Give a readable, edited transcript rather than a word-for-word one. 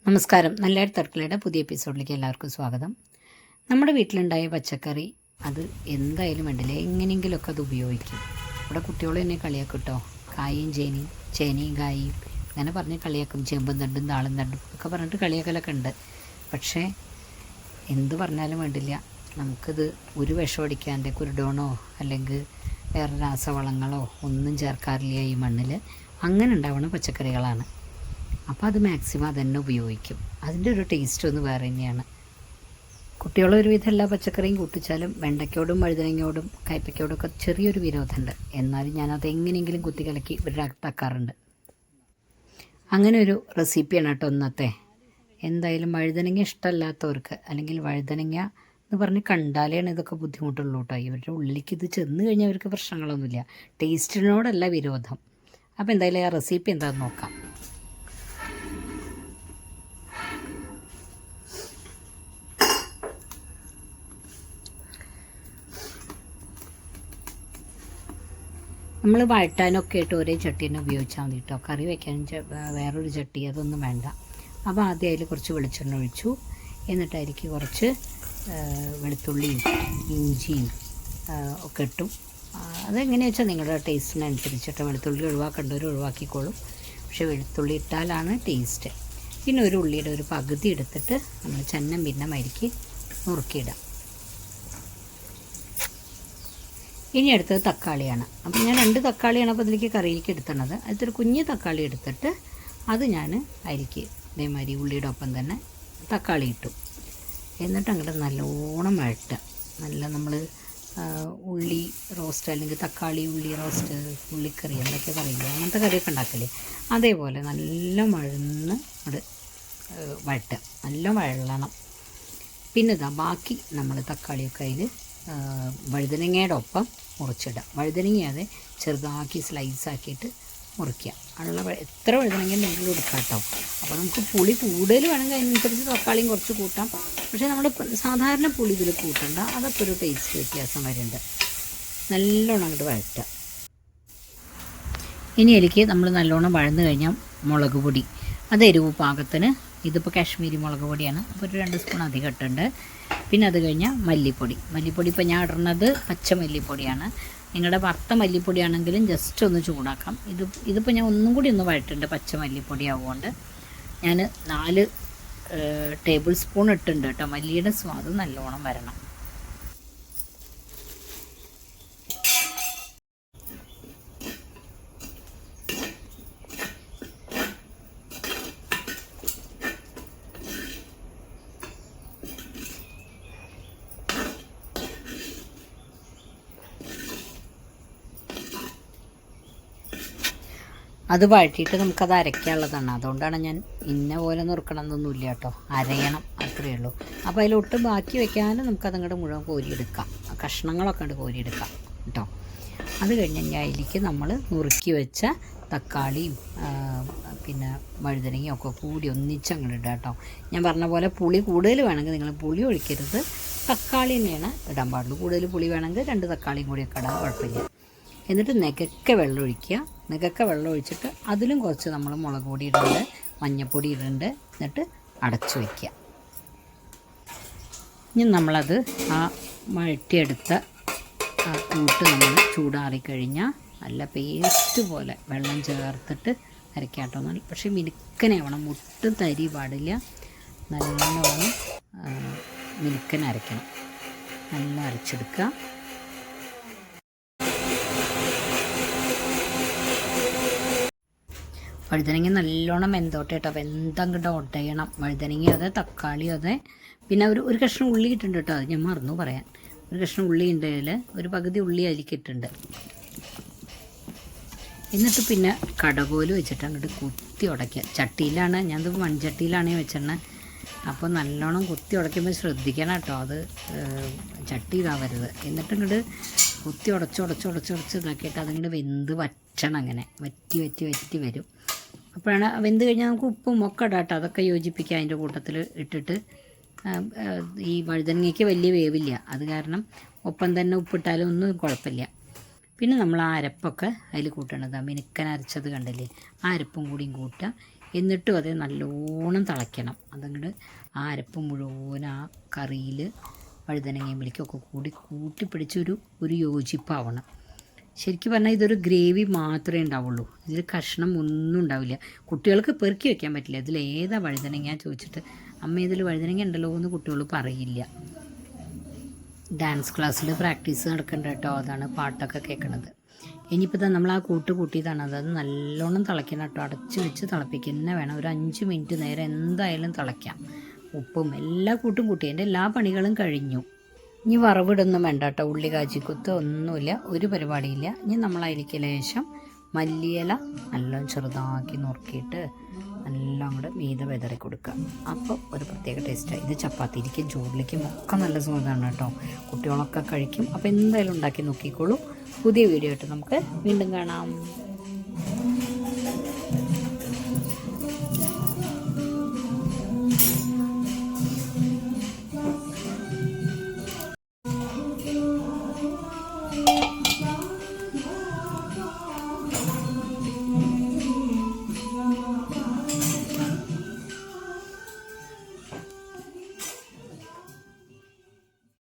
നമസ്കാരം. നല്ലൊരു തർക്കലയുടെ പുതിയ എപ്പിസോഡിലേക്ക് എല്ലാവർക്കും സ്വാഗതം. നമ്മുടെ വീട്ടിലുണ്ടായ പച്ചക്കറി അത് എന്തായാലും വേണ്ടില്ല, എങ്ങനെയെങ്കിലുമൊക്കെ അത് ഉപയോഗിക്കും. ഇവിടെ കുട്ടികൾ എന്നെ കളിയാക്കും കേട്ടോ. കായും ചേനയും കായും അങ്ങനെ പറഞ്ഞ് കളിയാക്കും. ചേമ്പും തണ്ടും താളും തണ്ടും ഒക്കെ പറഞ്ഞിട്ട് കളിയാക്കലൊക്കെ ഉണ്ട്. പക്ഷേ എന്ത് പറഞ്ഞാലും വേണ്ടില്ല, നമുക്കിത് ഒരു വിഷം അടിക്കാൻ്റെ കുരുടോണോ അല്ലെങ്കിൽ വേറെ രാസവളങ്ങളോ ഒന്നും ചേർക്കാറില്ല ഈ മണ്ണിൽ. അങ്ങനെ ഉണ്ടാവുന്ന പച്ചക്കറികളാണ്. അപ്പോൾ അത് മാക്സിമം അതന്നെ ഉപയോഗിക്കും. അതിൻ്റെ ഒരു ടേസ്റ്റ് ഒന്ന് വേറെ തന്നെയാണ്. കുട്ടികളൊരുവിധം എല്ലാ പച്ചക്കറിയും കൂട്ടിച്ചാലും വെണ്ടയ്ക്കോടും വഴുതനങ്ങയോടും കയ്പ്പയ്ക്കോടും ഒക്കെ ചെറിയൊരു വിരോധമുണ്ട്. എന്നാലും ഞാനത് എങ്ങനെയെങ്കിലും കുത്തി കലക്കി ഇവരാക്കാറുണ്ട്. അങ്ങനെ ഒരു റെസിപ്പിയാണ് കേട്ടോ ഇന്നത്തെ. എന്തായാലും വഴുതനങ്ങ ഇഷ്ടമല്ലാത്തവർക്ക്, അല്ലെങ്കിൽ വഴുതനങ്ങ എന്ന് പറഞ്ഞ് കണ്ടാലാണ് ഇതൊക്കെ ബുദ്ധിമുട്ടുള്ളൂ കേട്ടോ. ഇവരുടെ ഉള്ളിലേക്ക് ഇത് ചെന്ന് കഴിഞ്ഞാൽ അവർക്ക് പ്രശ്നങ്ങളൊന്നുമില്ല. ടേസ്റ്റിനോടല്ല വിരോധം. അപ്പോൾ എന്തായാലും ആ റെസിപ്പി എന്താണെന്ന് നോക്കാം. നമ്മൾ വഴറ്റാനൊക്കെ ആയിട്ട് ഒരേ ചട്ടി തന്നെ ഉപയോഗിച്ചാൽ മതി കേട്ടോ. കറി വയ്ക്കാനും വേറൊരു ചട്ടി അതൊന്നും വേണ്ട. അപ്പോൾ ആദ്യം അതിൽ കുറച്ച് വെളിച്ചെണ്ണ ഒഴിച്ചു. എന്നിട്ടായിരിക്കും കുറച്ച് വെളുത്തുള്ളിയും ഇഞ്ചിയും ഒക്കെ ഇട്ടും. അതെങ്ങനെയാണെന്ന് വെച്ചാൽ നിങ്ങളുടെ ടേസ്റ്റിനനുസരിച്ചിട്ട് വെളുത്തുള്ളി ഒഴിവാക്കേണ്ടവർ ഒഴിവാക്കിക്കോളും. പക്ഷേ വെളുത്തുള്ളി ഇട്ടാലാണ് ടേസ്റ്റ്. പിന്നെ ഒരു ഉള്ളിയുടെ ഒരു പകുതി എടുത്തിട്ട് നമ്മൾ ചന്നം പിന്നെ മരിക്ക് നുറുക്കിയിടാം. ഇനി അടുത്തത് തക്കാളിയാണ്. അപ്പോൾ ഞാൻ 2 തക്കാളിയാണ് അപ്പോൾ അതിലേക്ക് കറിയിലേക്ക് എടുത്തത്. അതിലൊരു കുഞ്ഞ് തക്കാളി എടുത്തിട്ട് അത് ഞാൻ അരിക്ക് ഇതേമാതിരി ഉള്ളിയുടെ ഒപ്പം തന്നെ തക്കാളി ഇട്ടു. എന്നിട്ട് അങ്ങോട്ട് നല്ലോണം വഴറ്റുക. നല്ല നമ്മൾ ഉള്ളി റോസ്റ്റ് അല്ലെങ്കിൽ തക്കാളി ഉള്ളി റോസ്റ്റ്, ഉള്ളിക്കറി എന്തൊക്കെ പറയില്ല, അങ്ങനത്തെ കറിയൊക്കെ ഉണ്ടാക്കില്ലേ, അതേപോലെ നല്ല വഴന്ന് അത് വഴറ്റുക. നല്ല വഴളണം. പിന്നെ ഇതാ ബാക്കി നമ്മൾ തക്കാളിയൊക്കെ അതിൽ വഴുതനങ്ങയുടെ ഒപ്പം മുറിച്ചിടാം. വഴുതനങ്ങ അത് ചെറുതാക്കി സ്ലൈസാക്കിയിട്ട് മുറിക്കുക. അതിനുള്ള എത്ര വഴുതനങ്ങ എന്തെങ്കിലും എടുക്കാം കേട്ടോ. അപ്പോൾ നമുക്ക് പുളി കൂടുതൽ വേണമെങ്കിൽ അതിനനുസരിച്ച് തക്കാളിയും കുറച്ച് കൂട്ടാം. പക്ഷേ നമ്മൾ സാധാരണ പുളി ഇതിൽ കൂട്ടണ്ട. അതൊക്കെ ഒരു ടേസ്റ്റ് വ്യത്യാസം വരുന്നുണ്ട്. നല്ലോണം അങ്ങോട്ട് വഴറ്റുക. ഇനി എനിക്ക് നമ്മൾ നല്ലോണം വഴന്ന് കഴിഞ്ഞാൽ മുളക് പൊടി, അത് എരിവ് പാകത്തിന്. ഇതിപ്പോൾ കാശ്മീരി മുളക് പൊടിയാണ്, അപ്പോൾ ഒരു 2 സ്പൂൺ അധികം ഇട്ടുണ്ട്. പിന്നെ അത് കഴിഞ്ഞാൽ മല്ലിപ്പൊടി ഇപ്പോൾ ഞാൻ ഇടുന്നത് പച്ച മല്ലിപ്പൊടിയാണ്. നിങ്ങളുടെ വറുത്ത മല്ലിപ്പൊടിയാണെങ്കിലും ജസ്റ്റ് ഒന്ന് ചൂടാക്കാം. ഇതിപ്പോൾ ഞാൻ ഒന്നും കൂടി ഒന്ന് വഴറ്റുണ്ട്. പച്ച മല്ലിപ്പൊടി ആവുകൊണ്ട് ഞാൻ 4 ടേബിൾ സ്പൂൺ ഇട്ടുണ്ട് കേട്ടോ. മല്ലിയുടെ സ്വാദ് നല്ലോണം വരണം. അത് വഴറ്റിയിട്ട് നമുക്കത് അരയ്ക്കാനുള്ളതാണ്. അതുകൊണ്ടാണ് ഞാൻ ഇന്ന പോലെ നുറുക്കണം എന്നൊന്നുമില്ല കേട്ടോ. അരയണം, അത്രയേ ഉള്ളൂ. അപ്പോൾ അതിലൊട്ട് ബാക്കി വെക്കാനും നമുക്കതങ്ങോട്ട് മുഴുവൻ കോരിയെടുക്കാം. കഷ്ണങ്ങളൊക്കെ അങ്ങോട്ട് കോരിയെടുക്കാം കേട്ടോ. അത് കഴിഞ്ഞ് അതിലേക്ക് നമ്മൾ നുറുക്കി വെച്ച തക്കാളിയും പിന്നെ വഴുതനങ്ങയും ഒക്കെ കൂടി ഒന്നിച്ചങ്ങോട്ട് ഇടുക കേട്ടോ. ഞാൻ പറഞ്ഞ പോലെ പുളി കൂടുതൽ വേണമെങ്കിൽ നിങ്ങൾ പുളി ഒഴിക്കരുത്, തക്കാളി തന്നെയാണ് ഇടാൻ പാടുള്ളൂ. കൂടുതൽ പുളി വേണമെങ്കിൽ 2 തക്കാളിയും കൂടിയൊക്കെ ഇടാൻ കുഴപ്പമില്ല. എന്നിട്ട് നെകക്ക വെള്ളം ഒഴിക്കുക. നെകക്ക വെള്ളം ഒഴിച്ചിട്ട് അതിലും കുറച്ച് നമ്മൾ മുളക് പൊടി ഇടുന്നുണ്ട്, മഞ്ഞൾപ്പൊടി ഇടുന്നുണ്ട്. എന്നിട്ട് അടച്ചു വയ്ക്കുക. ഇനി നമ്മളത് ആ വഴറ്റിയെടുത്ത കൂട്ട് നമ്മൾ ചൂടാറിക്കഴിഞ്ഞാൽ നല്ല പേസ്റ്റ് പോലെ വെള്ളം ചേർത്തിട്ട് അരയ്ക്കാട്ടോ. പക്ഷേ മിനുക്കനാവണം, മുട്ടും തരി പാടില്ല. നല്ലോണം മിനുക്കൻ അരയ്ക്കണം. നല്ല അരച്ചെടുക്കുക. വഴുതനങ്ങ നല്ലോണം വെന്തോട്ടെ കേട്ടോ. വെന്തങ്ങോട്ട് ഒടയണം വഴുതനങ്ങ, അതെ തക്കാളി അതെ. പിന്നെ ഒരു കഷ്ണം ഉള്ളി ഇട്ടുണ്ട് കേട്ടോ, അത് ഞാൻ മറന്നു പറയാൻ. ഒരു കഷ്ണം ഉള്ളി ഉണ്ട് അതിൽ, ഒരു പകുതി ഉള്ളി അതിലേക്കിട്ടുണ്ട്. എന്നിട്ട് പിന്നെ കടകോല് വെച്ചിട്ട് അങ്ങോട്ട് കുത്തി ഉടയ്ക്കുക. ചട്ടിയിലാണ്, ഞാനത് മൺചട്ടിയിലാണ് വെച്ചിരുന്നത്. അപ്പോൾ നല്ലോണം കുത്തി ഉടയ്ക്കുമ്പോൾ ശ്രദ്ധിക്കണം കേട്ടോ, അത് ചട്ടി ഇതാവരുത്. എന്നിട്ട് ഇങ്ങോട്ട് കുത്തി ഉടച്ച് ഇതാക്കിയിട്ട് അതിങ്ങോട്ട് വെന്ത് വറ്റണം. അങ്ങനെ വറ്റി വരും. അപ്പോഴാണ് വെന്ത് കഴിഞ്ഞാൽ നമുക്ക് ഉപ്പും ഒക്കെ ഇടാം കേട്ടോ. അതൊക്കെ യോജിപ്പിക്കുക അതിൻ്റെ കൂട്ടത്തിൽ ഇട്ടിട്ട്. ഈ വഴുതനങ്ങയ്ക്ക് വലിയ വേവില്ല, അത് കാരണം ഒപ്പം തന്നെ ഉപ്പിട്ടാലും ഒന്നും കുഴപ്പമില്ല. പിന്നെ നമ്മൾ ആ അരപ്പൊക്കെ അതിൽ കൂട്ടണത്, മിനുക്കൻ അരച്ചത് കണ്ടില്ലേ, ആ അരപ്പും കൂടിയും കൂട്ടുക. എന്നിട്ടും അത് നല്ലോണം തിളയ്ക്കണം. അതങ്ങോട്ട് ആ അരപ്പ് മുഴുവൻ ആ കറിയിൽ വഴുതനങ്ങയും വെളിക്കൊക്കെ കൂടി കൂട്ടിപ്പിടിച്ചൊരു യോജിപ്പാവണം. ശരിക്കും പറഞ്ഞാൽ ഇതൊരു ഗ്രേവി മാത്രമേ ഉണ്ടാവുള്ളൂ. ഇതിൽ കഷ്ണം ഒന്നും ഉണ്ടാവില്ല. കുട്ടികൾക്ക് പെറുക്കി വെക്കാൻ പറ്റില്ല. ഇതിൽ ഏതാ വഴുതനങ്ങ ചോദിച്ചിട്ട് അമ്മ ഇതിൽ വഴുതനങ്ങ ഉണ്ടല്ലോ എന്ന് കുട്ടികൾ പറയില്ല. ഡാൻസ് ക്ലാസ്സിൽ പ്രാക്ടീസ് നടക്കേണ്ട കേട്ടോ. അതാണ് പാട്ടൊക്കെ കേൾക്കണത്. ഇനിയിപ്പോൾ നമ്മൾ ആ കൂട്ടിയതാണ്. അത് നല്ലോണം തിളയ്ക്കണം കേട്ടോ. അടച്ച് വെച്ച് തിളപ്പിക്കുന്ന വേണം. ഒരു 5 മിനിറ്റ് നേരം എന്തായാലും തിളയ്ക്കാം. ഉപ്പും എല്ലാ കൂട്ടും കൂട്ടി എൻ്റെ എല്ലാ പണികളും കഴിഞ്ഞു. ഇനി വറവിടൊന്നും വേണ്ട കേട്ടോ. ഉള്ളി കാച്ചിക്കുത്ത് ഒന്നുമില്ല, ഒരു പരിപാടിയില്ല. ഇനി നമ്മൾ അതിലേക്ക് ലേശം മല്ലിയില നല്ല ചെറുതാക്കി നുറുക്കിയിട്ട് നല്ല അങ്ങോട്ട് മീതെ വെതറി കൊടുക്കുക. അപ്പോൾ ഒരു പ്രത്യേക ടേസ്റ്റാണ്. ഇത് ചപ്പാത്തിരിക്കും ചോറിലേക്കും ഒക്കെ നല്ല സുഖമാണ് കേട്ടോ. കുട്ടികളൊക്കെ കഴിക്കും. അപ്പോൾ എന്തായാലും ഉണ്ടാക്കി നോക്കിക്കോളൂ. പുതിയ വീഡിയോ ആയിട്ട് നമുക്ക് വീണ്ടും കാണാം.